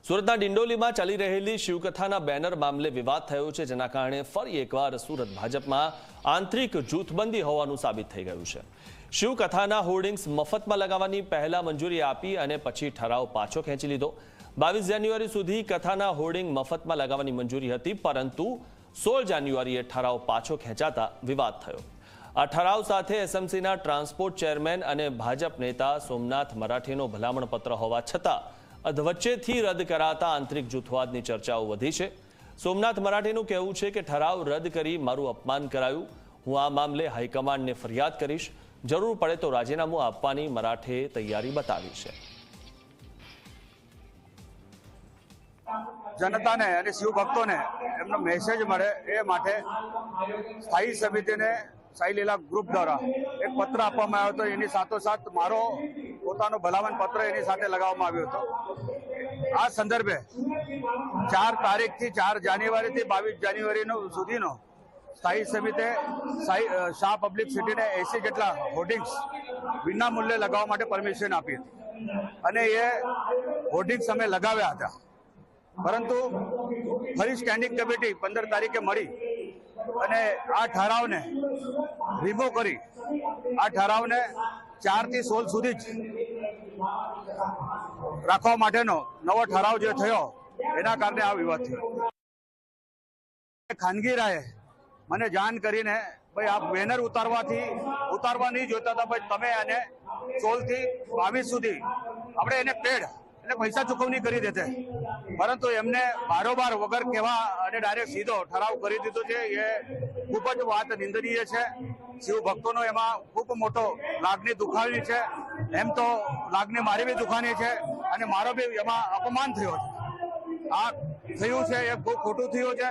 સુરતના ડિંડોલીમાં ચાલી રહેલી શિવકથાના બેનર મામલે વિવાદ થયો છે, જેના કારણે ફરી એકવાર સુરત ભાજપમાં આંતરિક જૂથબંધી હોવાનું સાબિત થઈ ગયું છે। શિવકથાના હોર્ડિંગ્સ મફતમાં લગાવવાની પહેલા મંજૂરી આપી અને પછી ઠરાવ પાછો ખેંચી લીધો। 22 જાન્યુઆરી સુધી કથાના હોર્ડિંગ મફતમાં લગાવવાની મંજૂરી હતી, પરંતુ 16 જાન્યુઆરીએ ઠરાવ પાછો ખેંચાતા વિવાદ થયો। આ ઠરાવ સાથે એસએમસીના ટ્રાન્સપોર્ટ ચેરમેન અને ભાજપ નેતા સોમનાથ મરાઠેનો ભલામણ પત્ર હોવા છતાં અધવચ્ચેથી રદ કરાતા આંતરિક જૂથવાદની ચર્ચાઓ વધી છે। સોમનાથ મરાઠેનું કહેવું છે કે ઠરાવ રદ કરી મારું અપમાન કરાયું। હું આ મામલે હાઈકમાન્ડને ફરિયાદ કરીશ, જરૂર પડે તો રાજીનામું આપવાની મરાઠે તૈયારી બતાવી છે। જનતાને અને શિવભક્તોને એમનો મેસેજ મળે એ માટે સ્થાયી સમિતિને સાઈ લીલા ગ્રુપ દ્વારા એક પત્ર આપવામાં આવ્યો હતો। એની સાથોસાથ મારો પોતાનો ભલામણ પત્ર એની સાથે લગાવવામાં આવ્યો હતો। આ સંદર્ભે 4 તારીખથી 4 જાન્યુઆરીથી 22 જાન્યુઆરી સુધીનો સ્થાયી સમિતિએ શાહ પબ્લિક સિટીને 80 જેટલા હોર્ડિંગ્સ વિના મૂલ્યે લગાવવા માટે પરમિશન આપી હતી અને એ હોર્ડિંગ્સ અમે લગાવ્યા હતા, પરંતુ ફરી સ્ટેન્ડિંગ કમિટી 15 તારીખે મળી અને આ ઠરાવને રિમૂવ કરી આ ઠરાવને 4 થી 16 સુધી જ રાખવા માટેનો નવો ઠરાવ જે થયો, એના કારણે આ વિવાદ થયો। ખાનગી રાયે મને જાણ કરીને ભાઈ આ બેનર ઉતારવા નહીં જોતા હતા, ભાઈ તમે એને 16 થી 22 સુધી આપણે એને પેડ એટલે પૈસા ચૂકવણી કરી દેતે, પરંતુ એમને બારોબાર વગર કહેવા અને ડાયરેક્ટ સીધો ઠરાવ કરી દીધો છે। એ ખૂબ જ વાત નિંદનીય છે। શિવ ભક્તોનો એમાં ખૂબ મોટો લાગણી દુખાવી છે। એમ તો લાગણી મારી બી દુખાની છે અને મારો બી એમાં અપમાન થયો છે। આ થયું છે એ ખૂબ ખોટું થયું છે।